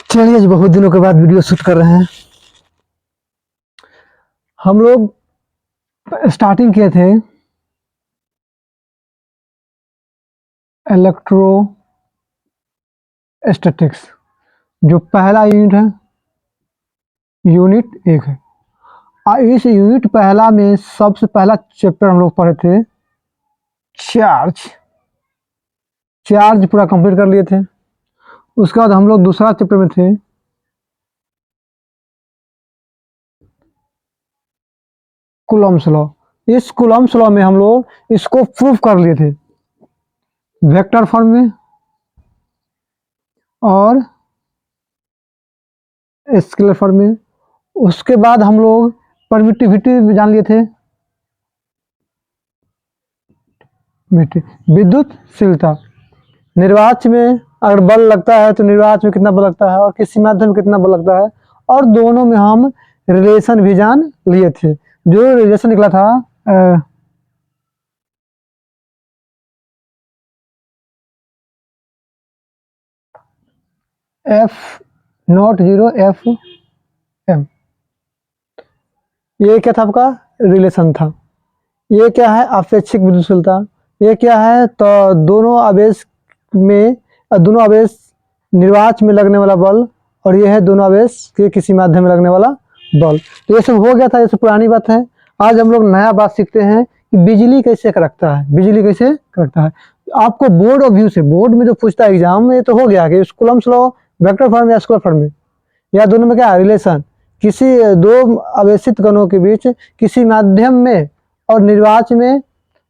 चलिए आज बहुत दिनों के बाद वीडियो शूट कर रहे हैं। हम लोग स्टार्टिंग किए थे इलेक्ट्रोस्टैटिक्स, जो पहला यूनिट है, यूनिट 1 है। और इस यूनिट पहला में सबसे पहला चैप्टर हम लोग पढ़े थे चार्ज पूरा कंप्लीट कर लिए थे। उसके बाद हम लोग दूसरा चैप्टर में थे कूलम्ब्स लॉ। इस कूलम्ब्स लॉ में हम लोग इसको प्रूफ कर लिए थे वेक्टर फॉर्म में और स्केलर फॉर्म में। उसके बाद हम लोग परमिटिविटी जान लिए थे, विद्युतशीलता। निर्वात में अगर बल लगता है तो निर्वात में कितना बल लगता है और किसी माध्यम में कितना बल लगता है, और दोनों में हम रिलेशन भी जान लिए थे। जो रिलेशन निकला था F0 F M, ये क्या था आपका रिलेशन था। ये क्या है अपेक्षिक विद्युतशीलता। ये क्या है तो दोनों आवेश निर्वात में लगने वाला बल, और ये है दोनों आवेश के किसी माध्यम में लगने वाला बल। तो ये सब हो गया था, ये सब पुरानी बात है। आज हम लोग नया बात सीखते हैं कि बिजली कैसे करता है, बिजली कैसे करता है। आपको बोर्ड ऑफ व्यू से, बोर्ड में जो पूछता है एग्जाम में, तो हो गया कि कूलम्ब्स लॉ वेक्टर फॉर्म या स्केलर फॉर्म में, या दोनों में क्या रिलेशन, किसी दो आवेशित कणों के बीच किसी माध्यम में और निर्वात में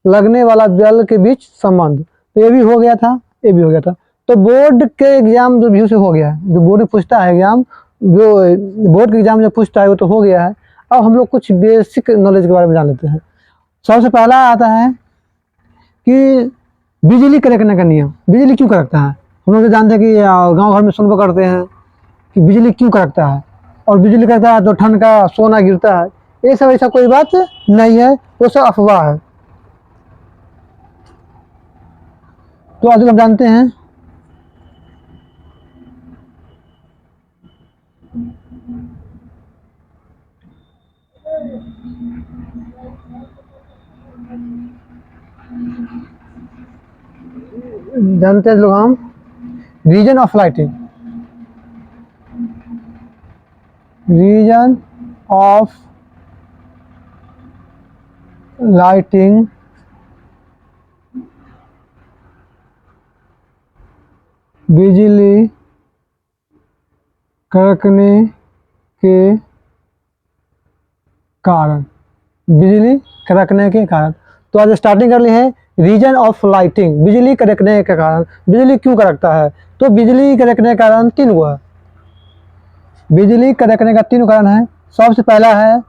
लगने वाला बल के बीच संबंध। तो ये भी हो गया था, ये भी हो गया था। तो बोर्ड के एग्जाम जो व्यू से हो गया है, जो बोर्ड में पूछता है एग्जाम, जो बोर्ड के एग्जाम जो पूछता है वो तो हो गया है। अब हम लोग कुछ बेसिक नॉलेज के बारे में जान लेते हैं। सबसे पहला आता है कि बिजली कड़कने का नियम। बिजली क्यों कड़कता है? हम लोग तो जानते हैं कि गाँव घर में सुनबो करते हैं कि बिजली क्यों कड़कता है, और बिजली कड़कता है तो ठंड का सोना गिरता है। ये सब ऐसा कोई बात नहीं है, वो सब अफवाह है। तो आज हम जानते हैं लोग हम reason of lighting, reason of lighting बिजली कड़कने के कारण, बिजली कड़कने के कारण। तो आज स्टार्टिंग कर ली है रीजन ऑफ लाइटिंग, बिजली कड़कने के कारण। बिजली क्यों कड़कता है? तो बिजली कड़कने का कारण 3 हुआ। बिजली कड़कने का 3 कारण है। सबसे पहला है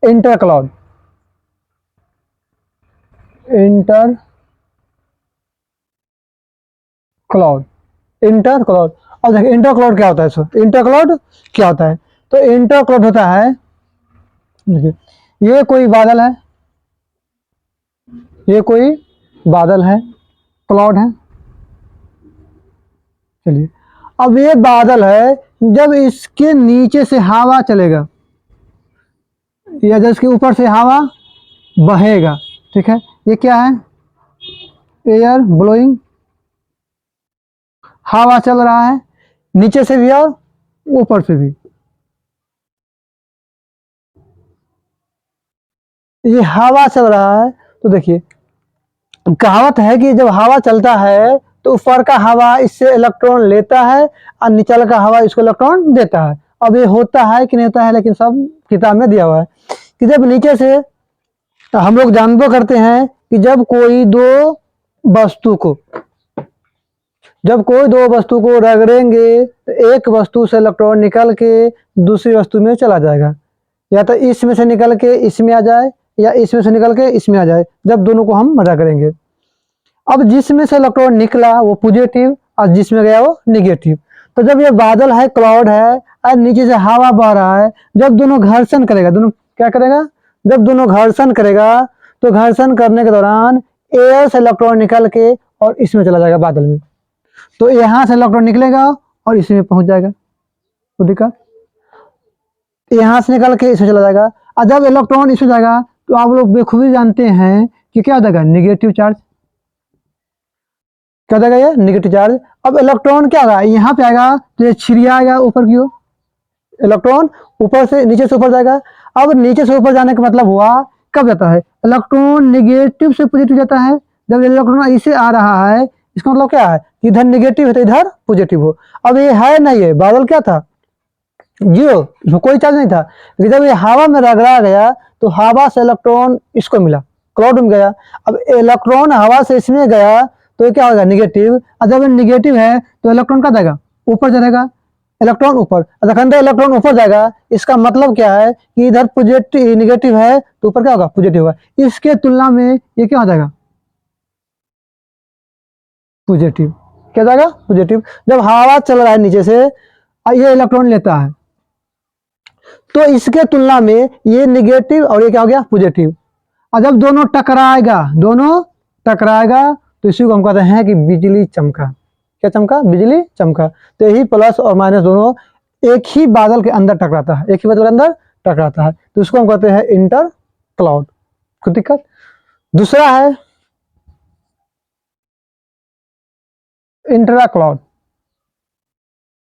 इंटरक्लाउड, इंटरक्लाउड। अब देखिए इंटरक्लाउड क्या होता है। सो इंटरक्लाउड क्या होता है? तो इंटरक्लाउड होता है, देखिए ये कोई बादल है, ये कोई बादल है, क्लाउड है। चलिए अब ये बादल है, जब इसके नीचे से हवा चलेगा या जब इसके ऊपर से हवा बहेगा, ठीक है, ये क्या है? एयर ब्लोइंग, हवा चल रहा है नीचे से भी और ऊपर से भी। ये हवा चल रहा है, तो देखिए कहावत है कि जब हवा चलता है तो ऊपर का हवा इससे इलेक्ट्रॉन लेता है और नीचे का हवा इसको इलेक्ट्रॉन देता है। अब ये होता है कि नहीं होता है, लेकिन सब किताब में दिया हुआ है कि जब नीचे से, हम लोग जानबो करते हैं कि जब कोई दो वस्तु को रगड़ेंगे तो एक वस्तु से इलेक्ट्रॉन निकल के दूसरी वस्तु में चला जाएगा, या तो इसमें से निकल के इसमें आ जाए या इसमें से निकल के इसमें आ जाए, जब दोनों को हम रगड़ेंगे। अब जिसमें से इलेक्ट्रॉन निकला वो पॉजिटिव और जिसमें गया वो निगेटिव। तो जब ये बादल है, क्लाउड है और नीचे से हवा बह रहा है, जब दोनों घर्षण करेगा, दोनों क्या करेगा? जब दोनों घर्षण करेगा तो घर्षण करने के दौरान एयर से इलेक्ट्रॉन निकल के और इसमें चला जाएगा बादल में। तो यहाँ से इलेक्ट्रॉन निकलेगा और इसमें पहुंच जाएगा। तो दिक्कत यहाँ से निकल के इसमें चला जाएगा। और जब इलेक्ट्रॉन इसमें जाएगा तो आप लोग बेखूबी जानते हैं कि क्या हो जाएगा, निगेटिव चार्ज। क्या हो जाएगा, ये निगेटिव चार्ज। अब इलेक्ट्रॉन क्या होगा, यहाँ पे आएगा तो ये छिड़ियाएगा ऊपर की ओर, इलेक्ट्रॉन ऊपर से नीचे से ऊपर जाएगा। अब नीचे से ऊपर जाने का मतलब हुआ, कब जाता है इलेक्ट्रॉन निगेटिव से पॉजिटिव जाता है। जब इलेक्ट्रॉन ऐसे आ रहा है, इसका मतलब क्या है कि इधर निगेटिव है तो इधर पॉजिटिव हो। अब ये है नहीं, ये बादल क्या था, जीरो, इसमें कोई चार्ज नहीं था। जब ये हवा में रगड़ा गया तो हवा से इलेक्ट्रॉन इसको मिला, क्लाउड में गया। अब इलेक्ट्रॉन हवा से इसमें गया तो ये क्या होगा, निगेटिव। और जब ये निगेटिव है तो इलेक्ट्रॉन क्या जाएगा, ऊपर जाएगा, इलेक्ट्रॉन ऊपर। अगर इलेक्ट्रॉन ऊपर जाएगा, इसका मतलब क्या है कि इधर पॉजिटिव निगेटिव है तो ऊपर क्या होगा, पॉजिटिव होगा। इसके तुलना में ये क्या हो जाएगा, पॉजिटिव। क्या जाएगा, पॉजिटिव। जब हवा चल रहा है नीचे से, ये इलेक्ट्रॉन लेता है, तो इसके तुलना में ये निगेटिव और ये क्या हो गया, पॉजिटिव। और जब दोनों टकराएगा, दोनों टकराएगा तो इसी को हम कहते हैं कि बिजली चमका। क्या चमका, बिजली चमका। तो यही प्लस और माइनस दोनों एक ही बादल के अंदर टकराता है, एक ही बादल के अंदर टकराता है, तो इसको हम कहते हैं इंटर क्लाउड। कोई दिक्कत। दूसरा है इंट्रा क्लाउड।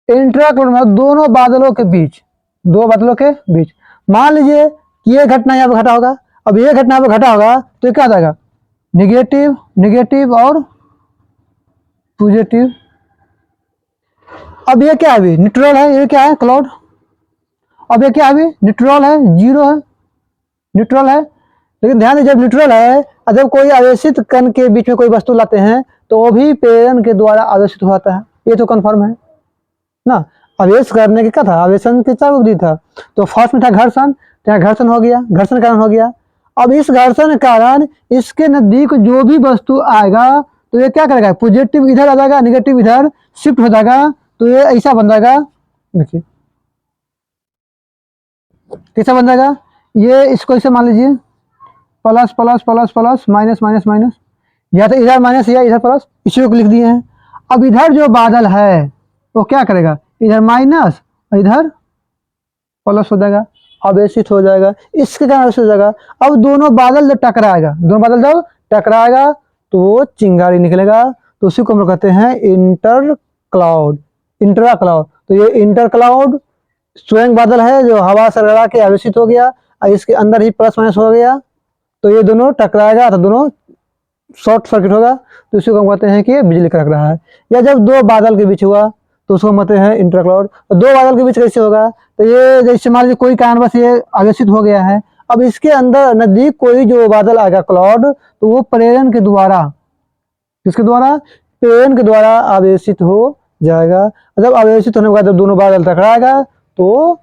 इंट्रा क्लाउड में दोनों बादलों के बीच, दो बादलों के बीच, मान लीजिए कि ये घटना यहाँ पे घटा होगा। अब ये घटना पे घटा होगा तो क्या आ जाएगा, निगेटिव, निगेटिव और पॉजिटिव। अब ये क्या है, अभी न्यूट्रल है, ये क्या है, क्लाउड। अब ये क्या है, अभी न्यूट्रल है, जीरो है, न्यूट्रल है। लेकिन ध्यान दीजिए, जब न्यूट्रल है और जब कोई आवेशित कण के बीच में कोई वस्तु लाते हैं तो वो भी प्रेरण के द्वारा आवेशित होता है, ये तो कंफर्म है ना। आवेश करने के क्या था, आवेशन के चार विधि था। तो फर्स्ट में था घर्षण, तो यहाँ घर्षण हो गया, घर्षण कारण हो गया। अब इस घर्षण के कारण इसके नजदीक जो भी वस्तु आएगा तो ये क्या करेगा, पॉजिटिव इधर आ जाएगा, निगेटिव इधर शिफ्ट हो जाएगा। तो ये ऐसा बन जाएगा, देखिए कैसा बन जाएगा, ये इसको ऐसे मान लीजिए, plus plus plus plus, minus minus minus, या तो इधर माइनस या इधर प्लस, इसी को लिख दिए हैं। अब इधर जो बादल है वो क्या करेगा, इधर माइनस और इधर प्लस हो जाएगा, आवेशित हो जाएगा, इसके कारण आवेशित हो जाएगा। अब दोनों बादल जब टकराएगा, दोनों बादल जब टकराएगा तो वो चिंगारी निकलेगा। तो उसी को हम लोग कहते हैं इंटर क्लाउड, इंट्रा क्लाउड। तो ये इंटर क्लाउड स्वयं बादल है जो हवा से रगड़ा के आवेशित हो गया और इसके अंदर ही प्लस माइनस हो गया, तो ये दोनों टकराएगा तो दोनों शॉर्ट सर्किट होगा। तो इसी को हम कहते हैं कि बिजली कड़क रहा है। या जब दो बादल के बीच हुआ तो उसको कहते हैं इंटर क्लाउड। दो बादल के बीच कैसे होगा, तो ये जैसे मान लीजिए कोई कारणवश ये आवेशित हो गया है। अब इसके अंदर नजदीक कोई जो बादल आएगा क्लाउड, तो वो प्रेरण के द्वारा, किसके द्वारा, प्रेरण के द्वारा आवेशित हो जाएगा। जब आवेशित होने के बाद जब दोनों बादल टकराएगा तो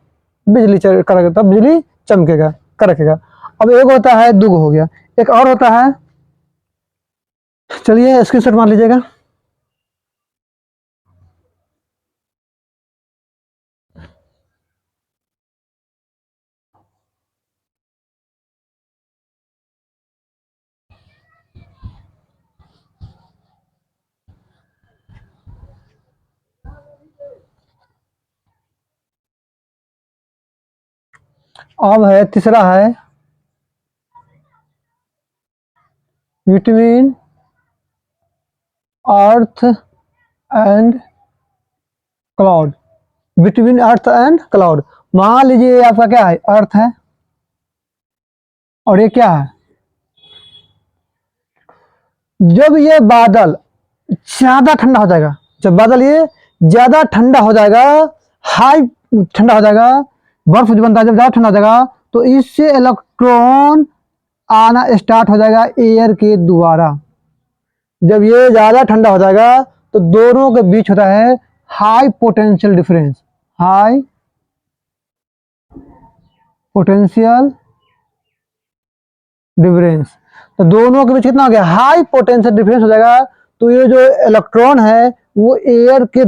बिजली कड़केगा, तब बिजली चमकेगा, कड़केगा। अब एक होता है दुग हो गया, एक और होता है, चलिए स्क्रीनशॉट मार लीजिएगा। अब है तीसरा है between earth and cloud. Between earth and cloud, मान लीजिए आपका क्या है, अर्थ है और ये क्या है। जब ये बादल ज्यादा ठंडा हो जाएगा, जब बादल ये ज्यादा ठंडा हो जाएगा, हाई ठंडा हो जाएगा, बर्फ जो बनता है जब ज्यादा ठंडा हो जाएगा तो इससे इलेक्ट्रॉन आना स्टार्ट हो जाएगा एयर के द्वारा। जब ये ज्यादा ठंडा हो जाएगा तो दोनों के बीच होता है high potential difference, high potential difference. तो दोनों के बीच कितना हो गया, हाई पोटेंशियल डिफरेंस हो जाएगा। तो ये जो इलेक्ट्रॉन है वो एयर के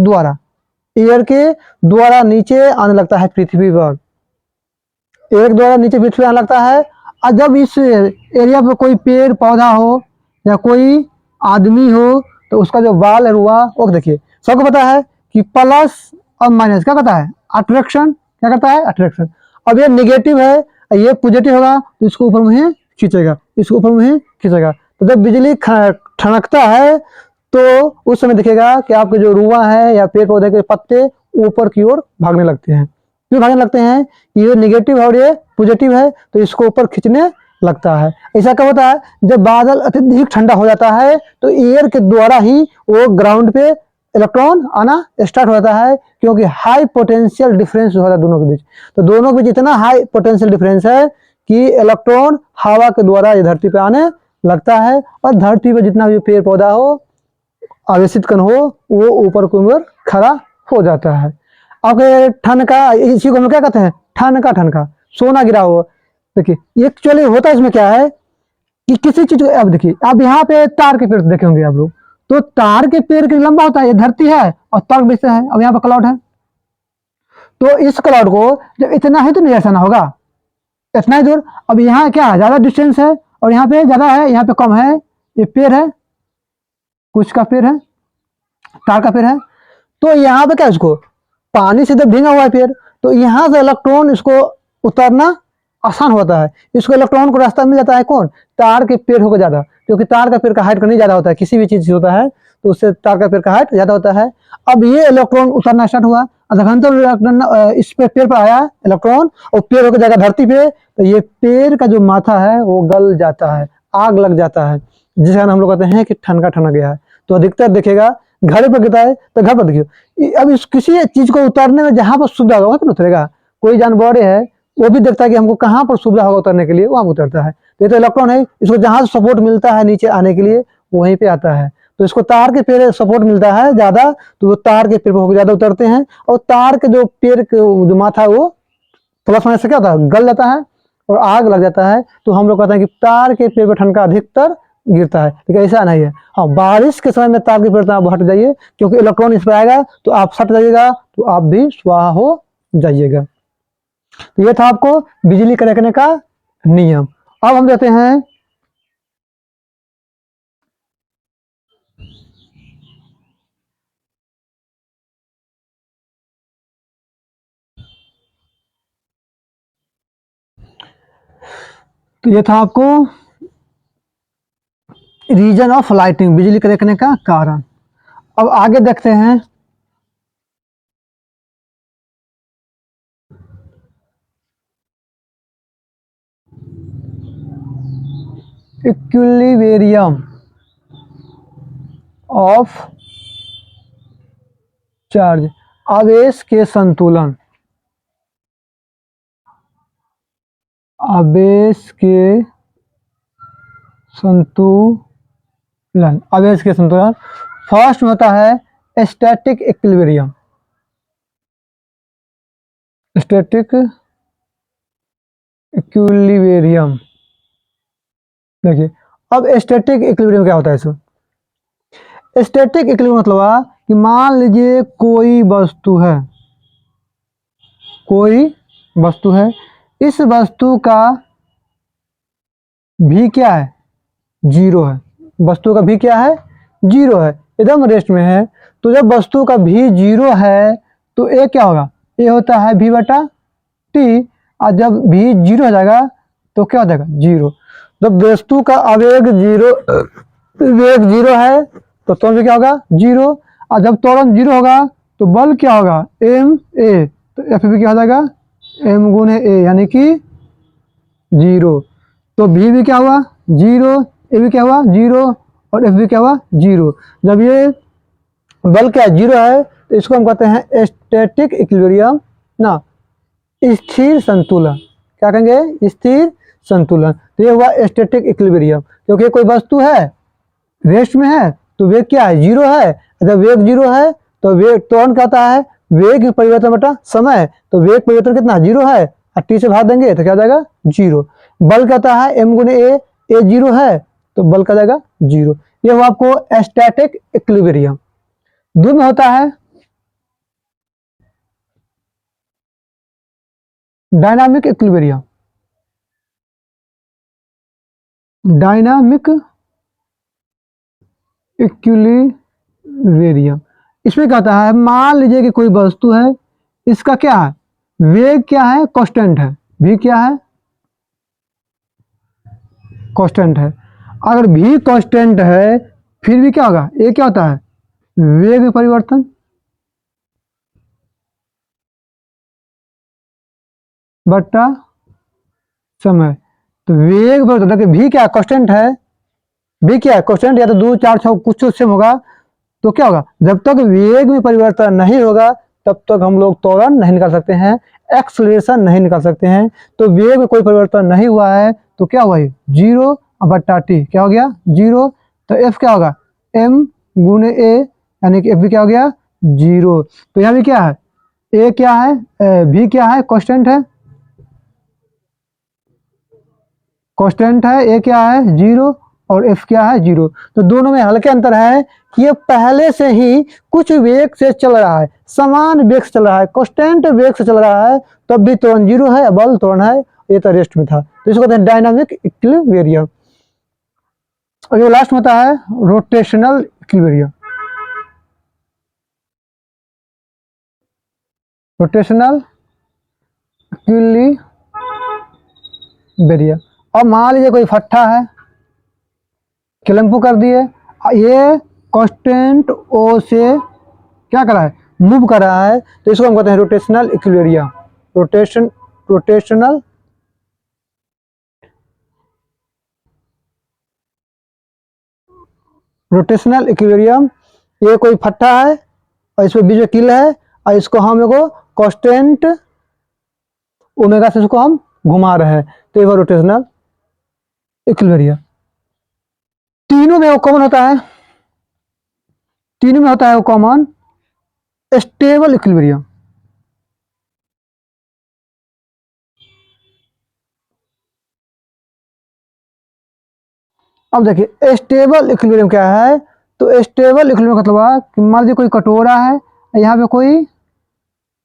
द्वारा नीचे आने लगता है पृथ्वी पर, एयर के द्वारा नीचे पृथ्वी आने लगता है। और जब इस एरिया पर कोई पेड़ पौधा हो या कोई आदमी हो तो उसका जो बाल है रुआ, वो देखिए सबको पता है कि प्लस और माइनस क्या करता है, अट्रैक्शन, क्या करता है, अट्रैक्शन। अब ये नेगेटिव है, ये पॉजिटिव होगा तो इसको ऊपर में ही खींचेगा, इसको ऊपर में ही खींचेगा। तो जब बिजली ठनकता है तो उस समय दिखेगा कि आपके जो रुआ है या पेड़ पौधे के पत्ते ऊपर की ओर भागने लगते हैं। क्यों भागने लगते हैं, ये नेगेटिव है और ये पॉजिटिव है तो इसको ऊपर खींचने लगता है। ऐसा क्या होता है, जब बादल अत्यधिक ठंडा हो जाता है तो एयर के द्वारा ही वो ग्राउंड पे इलेक्ट्रॉन आना स्टार्ट हो जाता है, क्योंकि हाई पोटेंशियल डिफरेंस होता है दोनों के बीच। तो दोनों के बीच इतना हाई पोटेंशियल डिफरेंस है कि इलेक्ट्रॉन हवा के द्वारा ये धरती पे आने लगता है, और धरती पे जितना भी पेड़ पौधा हो, आवेशित कण हो, वो ऊपर की ओर खड़ा हो जाता है। अब ठनका, इसी को हम क्या कहते हैं, ठनका, ठनका, सोना गिरा हो। देखिए एक्चुअली होता है इसमें क्या है कि किसी चीज को, अब देखिए आप यहाँ पे तार के पेड़ देखे होंगे आप लोग, तो तार के पेड़ के लंबा होता है, ये धरती है और तार बीच है। अब यहाँ पे क्लाउड है, तो इस क्लाउड को जब इतना ही तो नहीं ऐसा ना होगा, इतना ही दूर। अब यहाँ क्या है, ज्यादा डिस्टेंस है और यहाँ पे ज्यादा है, यहाँ पे कम है। ये पेड़ है, कुछ का पेड़ है, तार का पेड़ है, तो यहाँ पे क्या, इसको पानी से जब भींगा हुआ है पेड़, तो यहाँ से इलेक्ट्रॉन इसको उतरना आसान होता है। इसको इलेक्ट्रॉन को रास्ता मिल जाता है कौन, तार के पेड़ होकर ज्यादा, क्योंकि तार का पेड़ का हाइट नहीं ज्यादा होता है, किसी भी चीज से होता है तो उससे तार का पेड़ का हाइट ज्यादा होता है। अब ये इलेक्ट्रॉन उतरना स्टार्ट हुआ, इस पे पेड़ पर आया इलेक्ट्रॉन और पेड़ होकर जाएगा धरती पे, तो ये पेड़ का जो माथा है वो गल जाता है, आग लग जाता है, जिस कारण हम लोग कहते हैं कि ठनका ठनक गया है। तो अधिकतर देखेगा घर पर गिरता है तो घर पर देखिए, अब इस किसी चीज को उतारने में जहां पर सुविधा होगा वहां पर उतरेगा। कोई जानवर है वो भी देखता है कि हमको कहाँ पर सुविधा होगा उतरने के लिए, वहां उतरता है। तो ये तो इलेक्ट्रॉन है, इसको जहां सपोर्ट मिलता है नीचे आने के लिए वहीं पे आता है। तो इसको तार के पेड़ सपोर्ट मिलता है ज्यादा, तो वो तार के पेड़ पर ज्यादा उतरते हैं, और तार के जो पेड़ जो माथा है वो प्लस माइनस से क्या होता है, गल जाता है और आग लग जाता है। तो हम लोग कहते हैं कि तार के पेड़ पर ठनका अधिकतर गिरता है, लेकिन ऐसा नहीं है। हाँ, बारिश के समय में तार के पेड़ आप हट जाइए, क्योंकि इलेक्ट्रॉन इस पर आएगा तो आप सट जाइएगा, तो आप भी स्वाहा हो जाइएगा। तो ये था आपको बिजली कड़कने का नियम। अब हम देते हैं तो ये था आपको रीजन ऑफ लाइटिंग, बिजली कड़कने का कारण। अब आगे देखते हैं इक्विलिब्रियम ऑफ चार्ज, आवेश के संतुलन, आवेश के संतुलन, आवेश के संतुलन। फर्स्ट में होता है स्टैटिक इक्विलिब्रियम, स्टैटिक इक्विलिब्रियम। देखिए अब स्टैटिक इक्विलिब्रियम क्या होता है, इसमें स्टैटिक इक्विलिब्रियम मतलब हुआ कि मान लीजिए कोई वस्तु है, कोई वस्तु है, इस वस्तु का भी क्या है, जीरो है, वस्तु का भी क्या है, जीरो है, एकदम रेस्ट में है। तो जब वस्तु का भी जीरो है तो ए क्या होगा, ए होता है भी बटा टी, और जब भी जीरो हो जाएगा तो क्या हो जाएगा, जीरो। जब वस्तु का आवेग जीरो, वेग जीरो है तो त्वरण भी क्या होगा, जीरो, और जब त्वरण जीरो होगा तो बल क्या होगा, एम ए, तो एफ भी क्या हो जाएगा, एम गुने ए, यानी कि जीरो। तो भी क्या हुआ, जीरो, ए भी क्या हुआ, जीरो, और एफ भी क्या हुआ, जीरो। जब ये बल क्या जीरो है तो इसको हम कहते हैं स्टैटिक इक्विलिब्रियम ना, स्थिर संतुलन। क्या कहेंगे, स्थिर संतुलन। तो ये हुआ स्टैटिक इक्विलिब्रियम, क्योंकि कोई वस्तु है रेस्ट में है तो वेग क्या है, जीरो है। जब वेग जीरो है तो वेग त्वरण क्या होता है, वेग परिवर्तन बटा समय, तो वेग परिवर्तन कितना, जीरो है, और टी से भाग देंगे तो क्या हो जाएगा, जीरो। बल कहता है एम गुने ए जीरो है तो बल का जाएगा जीरो। ये हुआ आपको स्टैटिक इक्विलिब्रियम। दूसरा में होता है डायनामिक इक्विलिब्रियम, डायनामिक इक्विलिब्रियम। इसमें क्या होता है, मान लीजिए कि कोई वस्तु है, इसका क्या है, वेग क्या है, कांस्टेंट है, v क्या है, कांस्टेंट है। अगर v कांस्टेंट है फिर भी क्या होगा, ये क्या होता है, वेग में परिवर्तन बट्टा समय। तो वेग परिवर्तन देखिए v क्या कांस्टेंट है, v क्या है कांस्टेंट, या तो 2 4 6 कुछ सेम होगा। तो क्या होगा, जब तक वेग में परिवर्तन नहीं होगा तब तक हम लोग त्वरण नहीं निकाल सकते हैं, एक्सलेशन नहीं निकाल सकते हैं। तो वेग में कोई परिवर्तन नहीं हुआ है तो क्या हुआ, 0 बट्टा टी क्या हो गया 0। तो एफ क्या होगा, m गुने ए, यानी कि एफ भी क्या हो गया 0। तो यहाँ भी क्या है, ए क्या है, v क्या है, कांस्टेंट है, कांस्टेंट है, ए क्या है 0 और एफ क्या है 0। तो दोनों में हल्के अंतर है कि ये पहले से ही कुछ वेग से चल रहा है, समान वेग से चल रहा है, कांस्टेंट वेग से चल रहा है, तब भी त्वरण 0 है, बल त्वरण है, ये तो रेस्ट में था। तो इसको कहते हैं डायनामिक इक्विलिब्रियम। और जो लास्ट में होता है रोटेशनल इक्विलिब्रियम। Rotational equilibrium. अब मान लीजिए कोई फट्टा है, केलम्पू कर दिए, ये कांस्टेंट ओ से क्या कर रहा है, मूव कर रहा है, तो इसको हम कहते हैं rotational equilibrium. Rotational rotational equilibrium. ये कोई फट्टा है और इसमें बीच में किल है और इसको हम एगो कांस्टेंट ओमेगा से इसको हम घुमा रहे हैं, तो ये रोटेशनल इक्विलिब्रियम। तीनों में वो कॉमन होता है, तीनों में होता है वो कॉमन स्टेबल इक्विलिब्रियम। अब देखिए स्टेबल इक्विलिब्रियम क्या है, तो स्टेबल इक्विलिब्रियम का मतलब है कि मान लीजिए कोई कटोरा है, यहाँ पे कोई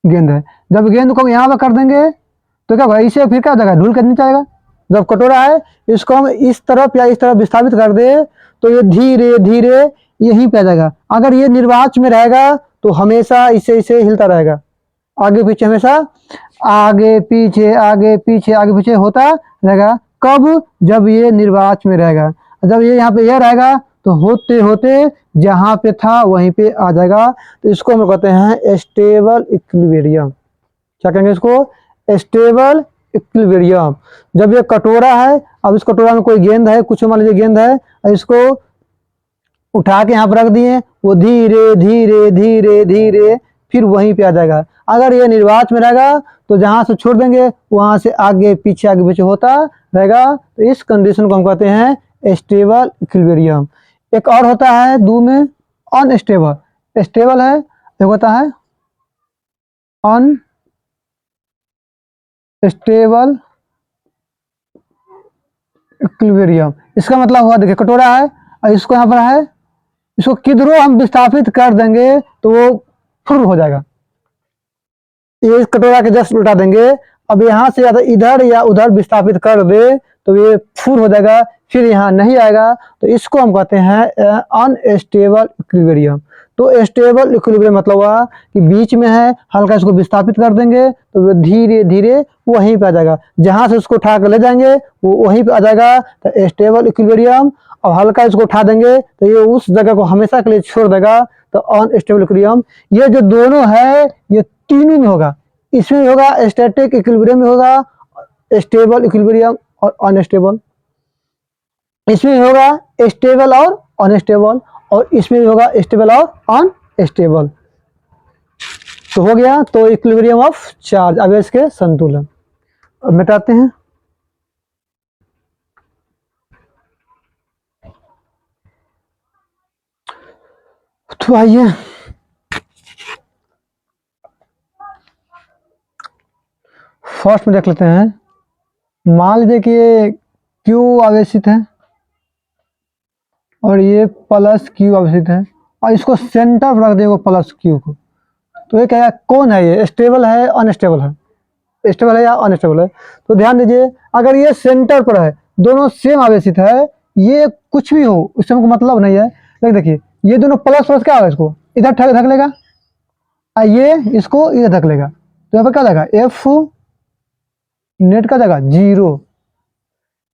गेंद है, जब गेंद को हम यहाँ पे कर देंगे तो क्या होगा, इसे फिर क्या हो जाएगा, ढूल के नीचे आएगा। जब कटोरा है इसको हम इस तरफ या इस तरफ विस्थापित कर दे तो ये धीरे धीरे यहीं पे आ जाएगा। अगर ये निर्वाच में रहेगा तो हमेशा इसे इसे हिलता रहेगा, आगे पीछे, हमेशा आगे पीछे आगे पीछे आगे पीछे होता रहेगा। कब, जब ये निर्वाच में रहेगा। जब ये यहाँ पे यह रहेगा तो होते होते जहाँ पे था वहीं पे आ जाएगा। तो इसको हम कहते हैं स्टेबल इक्विलिब्रियम। क्या कहेंगे इसको, स्टेबल इक्विलिब्रियम। जब ये कटोरा है, अब इस कटोरा में कोई गेंद है, कुछ मान लीजिए गेंद है, इसको उठा के यहाँ पर रख दिए, वो धीरे धीरे धीरे धीरे फिर वहीं पे आ जाएगा। अगर ये निर्वाच में रहेगा तो जहाँ से छोड़ देंगे वहां से आगे पीछे होता रहेगा। तो इस कंडीशन को हम कहते हैं स्टेबल इक्विलिब्रियम। एक और होता है दो में अनस्टेबल। स्टेबल है, एक होता है अनस्टेबल इक्विलिब्रियम। इसका मतलब हुआ, देखिए कटोरा है और इसको यहाँ पर है, इसको किधरों हम विस्थापित कर देंगे तो वो फुर हो जाएगा। ये कटोरा के जस्ट उल्टा देंगे, अब यहाँ से या तो इधर या उधर विस्थापित कर दे तो ये फुर हो जाएगा, फिर यहाँ नहीं आएगा। तो इसको हम कहते हैं अनस्टेबल इक्विलिब्रियम। तो स्टेबल इक्विलिब्रियम मतलब हुआ कि बीच में है, हल्का इसको विस्थापित कर देंगे तो वो धीरे धीरे वहीं पे आ जाएगा, जहाँ से उसको उठा कर ले जाएंगे वो वहीं पे आ जाएगा। तो स्टेबल इक्विलिब्रियम। और हल्का इसको उठा देंगे तो ये उस जगह को हमेशा के लिए छोड़ देगा, तो अनस्टेबल इक्विलिब्रियम। ये जो दोनों है ये तीनों में होगा, इसमें भी होगा, स्टैटिक इक्विलिब्रियम में होगा स्टेबल इक्विलिब्रियम और अनस्टेबल, इसमें भी होगा स्टेबल और अनस्टेबल, और इसमें भी होगा स्टेबल और अनस्टेबल। तो हो गया तो इक्विलिब्रियम ऑफ चार्ज, अब इसके संतुलन। अब मिटाते हैं। तो आइए फर्स्ट में देख लेते हैं। मान लीजिए कि ये Q आवेशित है और ये प्लस Q आवेशित है, और इसको सेंटर पर रख देगा प्लस Q को। तो ये क्या है, कौन है, ये स्टेबल है अनस्टेबल है, स्टेबल है या अनस्टेबल है। तो ध्यान दीजिए, अगर ये सेंटर पर है, दोनों सेम आवेशित है, ये कुछ भी हो उससे हमको मतलब नहीं है, लेकिन देखिए ये दोनों प्लस प्लस क्या होगा, इसको इधर धक लेगा, ये इसको इधर धक लेगा, तो यहाँ पर क्या जाएगा, एफ नेट का जाएगा 0,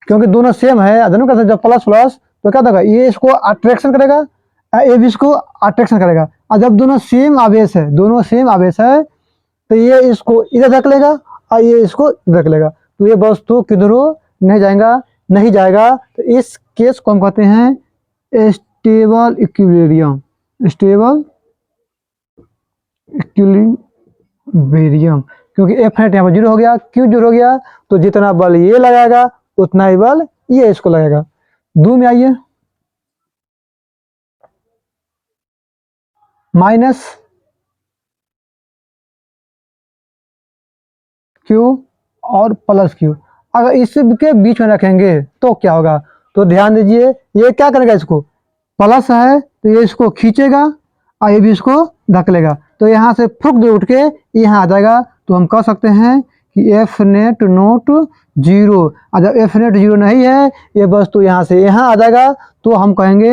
क्योंकि दोनों सेम है, दोनों का जब प्लस प्लस तो क्या होगा, ये इसको अट्रैक्शन करेगा, ये भी इसको अट्रैक्शन करेगा। और जब दोनों सेम आवेश है, दोनों सेम आवेश है, तो ये इसको इधर रख लेगा और ये इसको रख लेगा, तो ये वस्तु किधरों नहीं जाएगा, नहीं जाएगा। तो इस केस को हम कहते हैं स्टेबल इक्विलिब्रियम, स्टेबल इक्विलिब्रियम, क्योंकि एफ नेट यहाँ पर 0 हो गया। क्यों 0 हो गया, तो जितना बल ये लगाएगा उतना ही बल ये इसको लगेगा। 2 में आइए, माइनस क्यू और प्लस क्यू, अगर इसके बीच में रखेंगे तो क्या होगा, तो ध्यान दीजिए, ये क्या करेगा, इसको प्लस है तो ये इसको खींचेगा और ये भी इसको धक लेगा, तो यहाँ से फुक दे उठ के यहाँ आ जाएगा। तो हम कह सकते हैं कि एफ नेट नोट 0, और जब एफ नेट 0 नहीं है, ये वस्तु यहाँ से यहाँ आ जाएगा, तो हम कहेंगे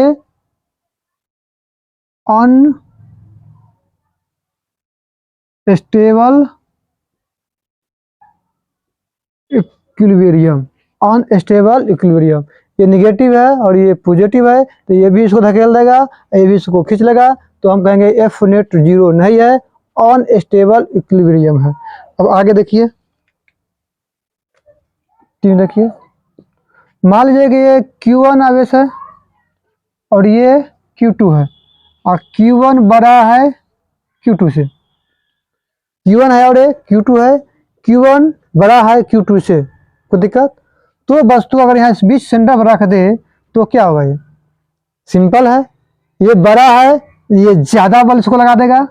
अनस्टेबल इक्विलिब्रियम, अनस्टेबल इक्विलिब्रियम। ये निगेटिव है और ये पॉजिटिव है, तो ये भी इसको धकेल देगा, ये भी इसको खींच लेगा, तो हम कहेंगे एफ नेट 0 नहीं है, अनस्टेबल इक्विलिब्रियम है। अब आगे देखिए, 3 देखिए, मान लीजिए कि ये Q1 आवेश है और ये Q2 है, और Q1 बड़ा है Q2 से, Q1 है और ये Q2 है, Q1 बड़ा है Q2 से, कोई दिक्कत, तो वस्तु अगर यहाँ इस बीच सेंटर पर रख दे तो क्या होगा, ये सिंपल है, ये बड़ा है, ये ज़्यादा बल इसको लगा देगा,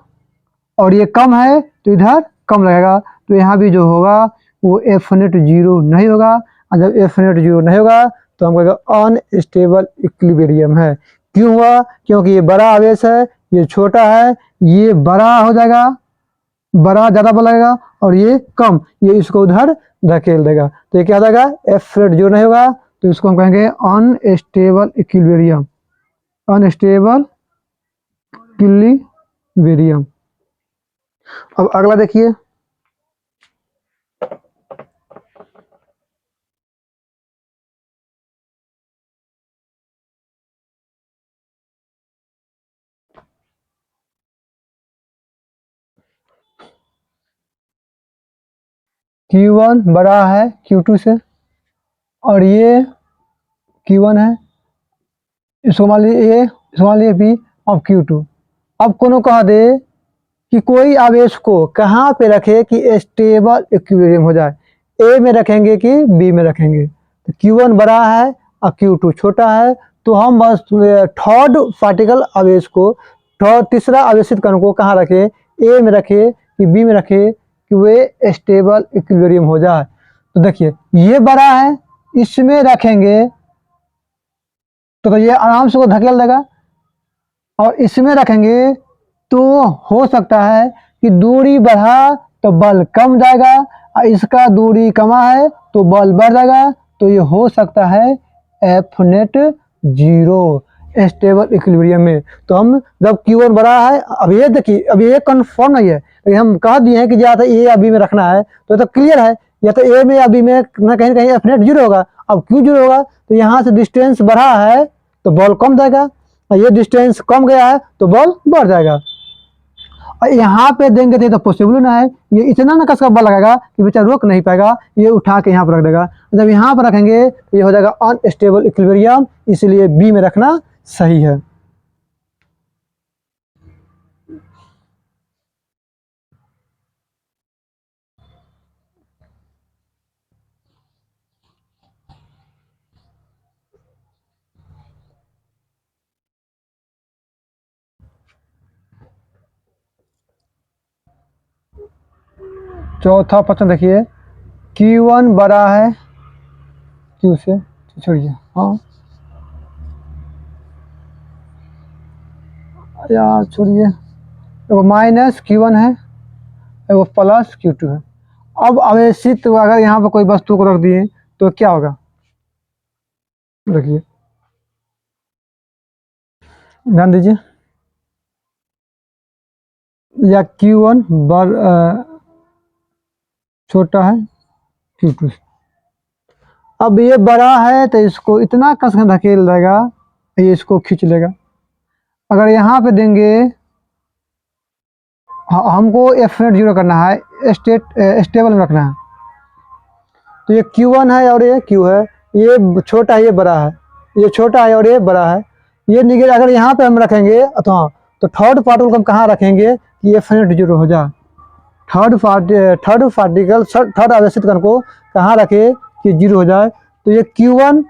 और ये कम है तो इधर कम लगेगा, तो यहाँ भी जो होगा वो एफ नेट 0 नहीं होगा, और जब एफ नेट 0 नहीं होगा तो हम कहेंगे अनस्टेबल इक्विलिब्रियम है। क्यों हुआ, क्योंकि ये बड़ा आवेश है, ये छोटा है, ये बड़ा हो जाएगा, बड़ा ज़्यादा बल लगेगा, और ये कम, ये इसको उधर धकेल देगा, तो ये क्या हो जाएगा, एफ नेट 0 नहीं होगा, तो इसको हम कहेंगे अनस्टेबल इक्विलिब्रियम, अनस्टेबल इक्विलिब्रियम। अब अगला देखिए, Q1 बड़ा है Q2 से, और ये Q1 है, इसको मान लीजिए A, इसको मान लीजिए B, अब Q2। अब कोनो कह दे कि कोई आवेश को कहाँ पे रखे कि स्टेबल इक्विलिब्रियम हो जाए, A में रखेंगे कि B में रखेंगे, तो Q1 बड़ा है और Q2 छोटा है, तो हम बस थर्ड पार्टिकल आवेश को, तीसरा आवेशित कण को कहाँ रखे, A में रखे कि B में रखे, कि वे स्टेबल इक्विलिब्रियम हो जाए। तो देखिए, ये बड़ा है, इसमें रखेंगे तो ये आराम से वो धकेल देगा, और इसमें रखेंगे तो हो सकता है कि दूरी बढ़ा तो बल कम जाएगा, और इसका दूरी कमा है तो बल बढ़ जाएगा, तो ये हो सकता है एफ नेट 0 स्टेबल इक्विलिब्रियम में। तो हम जब Q1 बड़ा है, अब ये देखिए, अब ये कन्फर्म नहीं है, लेकिन हम कह दिए हैं कि या तो ए या बी में रखना है, तो क्लियर है, या तो ए में या बी में ना, कहीं कहीं एफ नेट 0 होगा। अब क्यों 0 होगा, तो यहाँ से डिस्टेंस बढ़ा है तो बॉल कम जाएगा, और ये डिस्टेंस कम गया है तो बॉल बढ़ जाएगा। और यहाँ पे देंगे थे तो पॉसिबल ना है, ये इतना ना कसका बल लगाएगा कि बेचारा रोक नहीं पाएगा, ये उठा के यहाँ पर रख देगा। जब यहाँ पर रखेंगे तो ये हो जाएगा अनस्टेबल इक्विलिब्रियम, इसलिए बी में रखना सही है। चौथा प्रश्न देखिए, Q1 बड़ा है Q से, छोड़िए, हाँ यार छोड़िए, एगो माइनस Q1 है, एगो प्लस Q2 है। अब आवेशित अगर यहाँ पर कोई वस्तु को रख दिए तो क्या होगा, देखिए ध्यान दीजिए, या Q1 छोटा है Q2। अब ये बड़ा है तो इसको इतना कस के धकेल देगा, ये इसको खींच लेगा। अगर यहाँ पे देंगे, हमको F0 करना है, स्टेबल में रखना है। तो ये Q1 है और ये Q है, ये छोटा है ये बड़ा है, ये छोटा है और ये बड़ा है। ये निगेट अगर यहाँ पे हम रखेंगे तो थर्ड पार्टिकल को हम कहाँ रखेंगे कि F0 हो जाए। थर्ड पार्टिकल थर्ड आवेशित कण को कहाँ रखे कि 0 हो जाए। तो ये Q1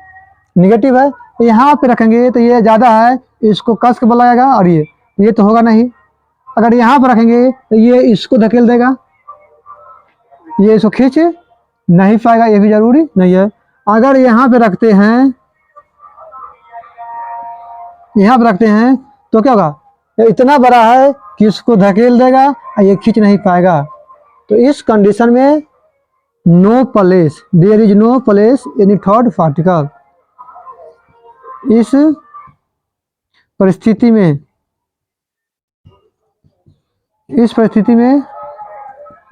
निगेटिव है, यहाँ पे रखेंगे तो ये ज़्यादा है, इसको कस के बल लगाएगा और ये तो होगा नहीं। अगर यहाँ पर रखेंगे तो ये इसको धकेल देगा, ये इसको खींच नहीं पाएगा, ये भी जरूरी नहीं है। अगर यहाँ पे रखते हैं, यहाँ पे रखते हैं तो क्या होगा, ये इतना बड़ा है कि इसको धकेल देगा और ये खींच नहीं पाएगा। तो इस कंडीशन में no place, there is no place in third particle. इस परिस्थिति में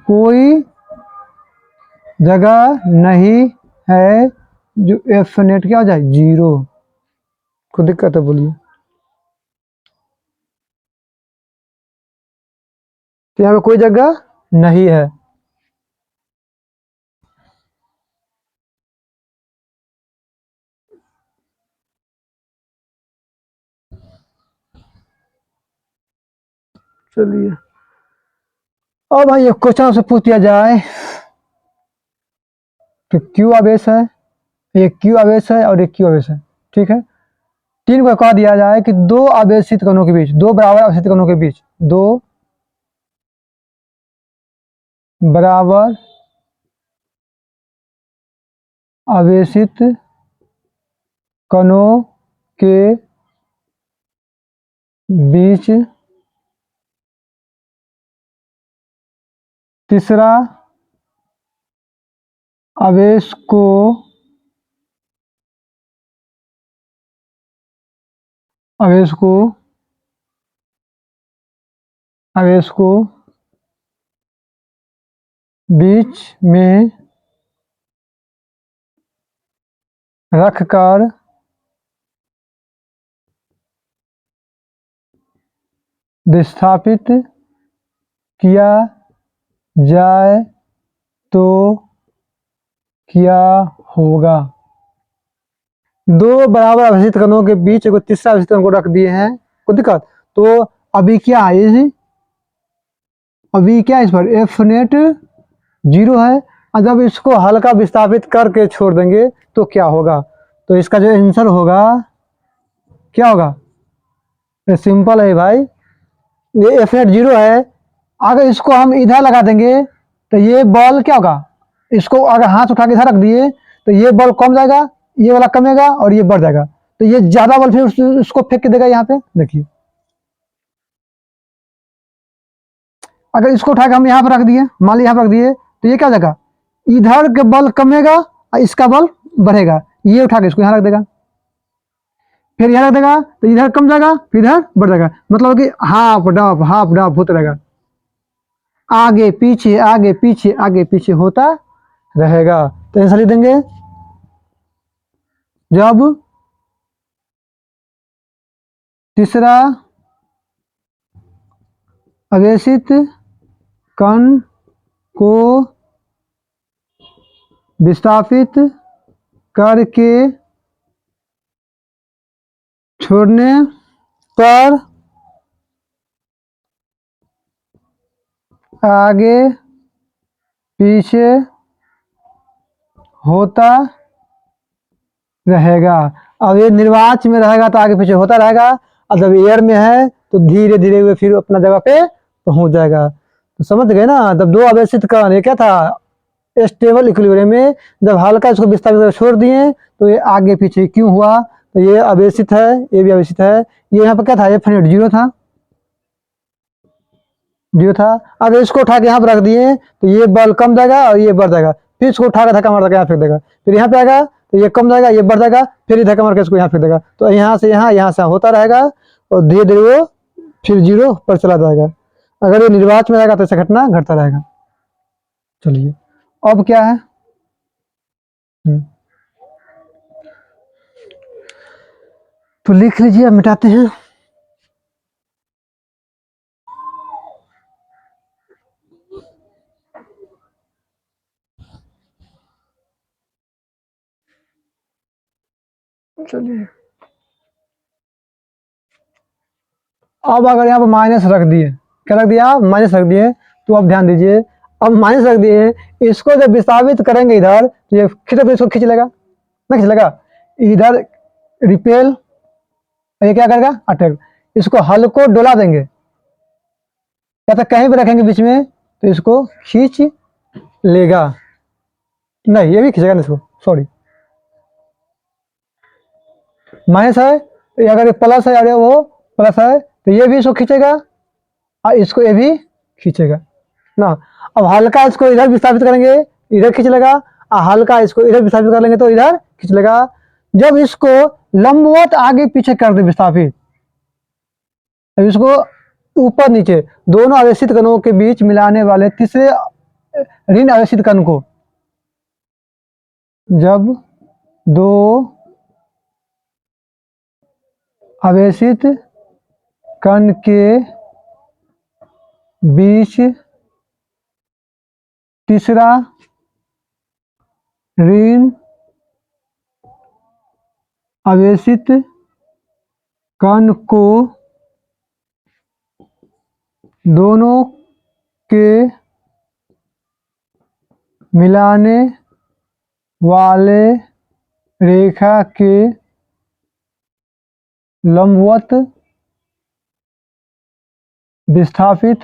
कोई जगह नहीं है जो F0 क्या हो जाए 0। कोई दिक्कत है बोलिए। तो यहाँ पे कोई जगह नहीं है। चलिए अब भाई एक क्वेश्चन से पूछ दिया जाए तो Q आवेश है, एक Q आवेश है और एक Q आवेश है, ठीक है। तीन को कह दिया जाए कि दो आवेशित कणों के बीच, दो बराबर आवेशित कणों के बीच, दो बराबर आवेशित कणों के बीच तीसरा आवेश को बीच में रखकर विस्थापित किया जाए तो क्या होगा। दो बराबर आवेशित कणों के बीच एक तीसरा आवेशित कण को रख दिए हैं, कोई दिक्कत। तो अभी क्या है, अभी क्या इस पर F0 0 है, और जब इसको हल्का विस्थापित करके छोड़ देंगे तो क्या होगा। तो इसका जो आंसर होगा क्या होगा, सिंपल है भाई, ये F0 0 है। अगर इसको हम इधर लगा देंगे तो ये बॉल क्या होगा, इसको अगर हाथ उठा के इधर रख दिए तो ये बॉल कम जाएगा, ये वाला कमेगा और ये बढ़ जाएगा। तो ये ज्यादा बॉल फिर उसको फेंक के देगा। यहाँ पे देखिए, अगर इसको उठा के हम यहाँ पर रख दिए, मान ली यहाँ पर रख दिए, तो ये क्या हो जाएगा, इधर के बल कमेगा और इसका बल बढ़ेगा। ये उठा के इसको यहाँ रख देगा, फिर यहाँ रख देगा तो इधर कम जाएगा, फिर इधर बढ़ जाएगा। मतलब कि हाफ डाफ होता रहेगा, आगे पीछे आगे पीछे आगे पीछे होता रहेगा। तो आंसर लिख देंगे, जब तीसरा आवेशित कण को विस्थापित करके छोड़ने पर आगे पीछे होता रहेगा। अब ये निर्वाच में रहेगा तो आगे पीछे होता रहेगा, और जब एयर में है तो धीरे धीरे हुए फिर अपना जगह पे पहुंच जाएगा। तो समझ गए ना, जब दो आवेशित कण, ये क्या था स्टेबल इक्विलिब्रियम में, जब हल्का इसको विस्थापित छोड़ दिए तो ये आगे पीछे क्यों हुआ, तो ये आवेशित है, ये भी आवेशित है। ये यहाँ पर क्या था, F0 0 था। अब इसको उठा के यहाँ पर रख दिए तो ये बल कम जाएगा और ये बढ़ जाएगा। फिर इसको उठा के धक्का मार देगा, यहाँ फेंक देगा, फिर यहाँ पे आएगा तो ये कम जाएगा, ये बढ़ जाएगा, फिर ये धक्का मार के इसको यहाँ फेंक देगा। तो यहाँ से यहाँ, यहाँ से होता रहेगा और धीरे धीरे वो फिर 0 पर चला जाएगा। अगर ये निर्वात में रहेगा तो ऐसा घटना घटता रहेगा। चलिए अब क्या है, तो लिख लीजिए, अब मिटाते हैं। चलिए अब अगर यहाँ पर माइनस रख दिए, क्या रख दिया, माइनस रख दिए, तो अब ध्यान दीजिए, अब माइनस रख दिए, इसको जब विस्थापित करेंगे इधर तो ये खींच, इसको खींच लेगा ना, खींच लेगा इधर रिपेल, ये क्या करेगा, अटैक। इसको हल्को डोला देंगे या तो कहीं भी रखेंगे बीच में तो इसको खींच लेगा, नहीं ये भी खींचेगा ना इसको, सॉरी माइनस है तो अगर ये प्लस है, अरे वो प्लस है तो ये भी इसको खींचेगा और इसको ये भी खींचेगा ना। अब हल्का इसको इधर विस्थापित करेंगे, इधर खींच लेगा, और हल्का इसको इधर विस्थापित कर लेंगे तो इधर खींच लेगा। जब इसको लंबवत आगे पीछे कर दे विस्थापित, अब इसको ऊपर नीचे दोनों आवेशित कणों के बीच मिलाने वाले तीसरे ऋण आवेशित कण को, जब दो आवेशित कण के बीच तीसरा ऋण आवेशित कण को दोनों के मिलाने वाले रेखा के लंबवत विस्थापित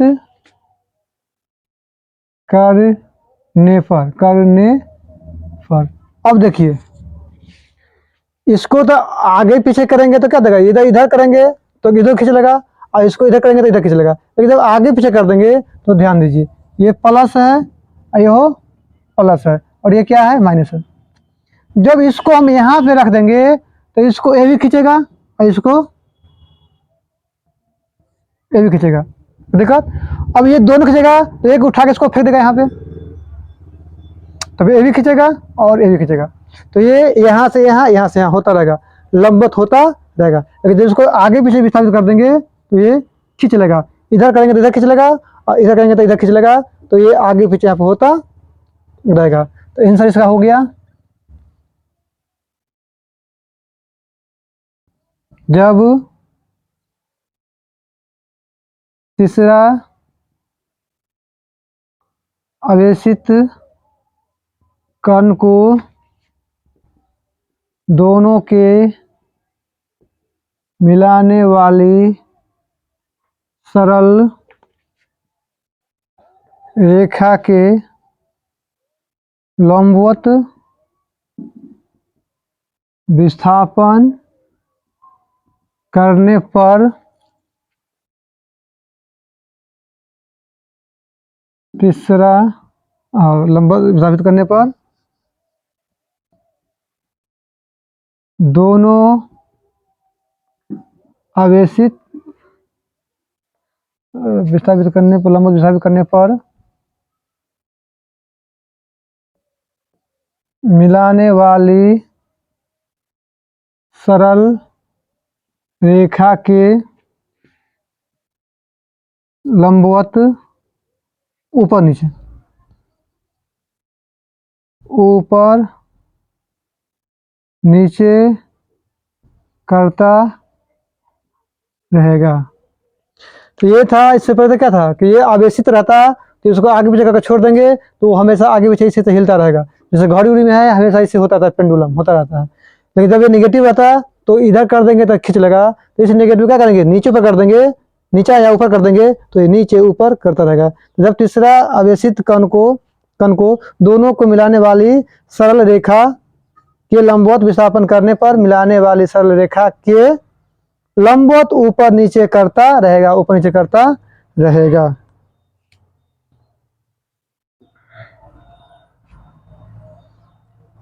करने पर अब देखिए, इसको तो आगे पीछे करेंगे तो क्या देगा, इधर इधर करेंगे तो इधर खींच लेगा, और इसको इधर करेंगे तो इधर खींच लेगा। लेकिन जब आगे पीछे कर देंगे तो ध्यान दीजिए, ये प्लस है, ये हो प्लस है, और ये क्या है, माइनस है। जब इसको हम यहाँ पे रख देंगे तो इसको ये भी खींचेगा और इसको ये भी खींचेगा, देखो अब ये दोनों खींचेगा तो एक उठा के इसको फेंक देगा यहाँ पे, तब ये भी खींचेगा और ये भी खींचेगा, तो ये यहाँ से यहाँ, यहाँ से यहाँ होता रहेगा, लंबवत होता रहेगा। लेकिन जब इसको आगे पीछे विस्थापित कर देंगे तो ये खींच लेगा, इधर करेंगे तो इधर खींच लेगा, और इधर करेंगे तो इधर खींच लेगा, तो ये आगे पीछे यहाँ पे होता रहेगा। तो आंसर इसका हो गया, जब तीसरा आवेशित कण को दोनों के मिलाने वाली सरल रेखा के लंबवत विस्थापन करने पर तीसरा लंबवत विस्थापित करने पर दोनों आवेशित विस्थापित करने पर, लंबवत विस्थापित करने पर मिलाने वाली सरल रेखा के लंबवत ऊपर नीचे, ऊपर नीचे करता रहेगा। तो ये था, इससे पहले क्या था कि ये आवेशित रहता तो इसको आगे पीछे करके छोड़ देंगे तो वो हमेशा आगे पीछे इसी से हिलता रहेगा, जैसे घड़ी उड़ी में है हमेशा इसे होता था, पेंडुलम होता रहता है। लेकिन जब ये निगेटिव रहता तो इधर कर देंगे तो खींच लेगा, तो इसे नेगेटिव क्या करेंगे, नीचे पर कर देंगे, नीचा या ऊपर कर देंगे तो ये नीचे ऊपर करता रहेगा। तो जब तीसरा आवेशित कण को दोनों को मिलाने वाली सरल रेखा के लंबवत विस्थापन करने पर मिलाने वाली सरल रेखा के लंबवत ऊपर नीचे करता रहेगा, ऊपर नीचे करता रहेगा।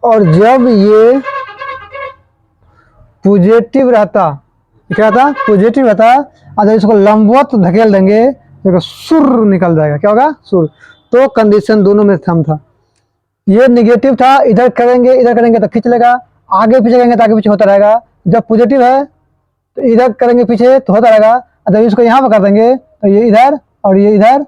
और जब ये पॉजिटिव रहता, क्या था, पॉजिटिव रहता, अगर इसको लंबवत धकेल देंगे देखो सुर निकल जाएगा, क्या होगा? सुर। तो कंडीशन दोनों में थम था। ये निगेटिव था, इधर करेंगे तो खींच लेगा, आगे पीछे करेंगे तो आगे पीछे होता रहेगा। जब पॉजिटिव है तो इधर करेंगे पीछे तो होता रहेगा, अगर इसको यहाँ पर कर देंगे तो ये इधर और ये इधर,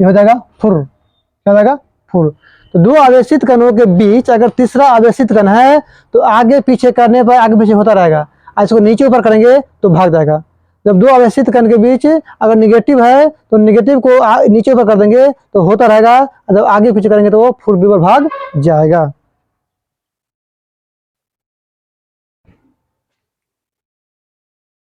ये हो जाएगा फुर। क्या हो जाएगा? फुर। तो दो आवेशित कणों के बीच अगर तीसरा आवेशित कण है तो आगे पीछे करने पर आगे पीछे होता रहेगा, और इसको नीचे ऊपर करेंगे तो भाग जाएगा। जब दो आवेशित कण के बीच अगर निगेटिव है तो निगेटिव को नीचे ऊपर कर देंगे तो होता रहेगा, जब आगे पीछे करेंगे तो वो फुर भाग जाएगा।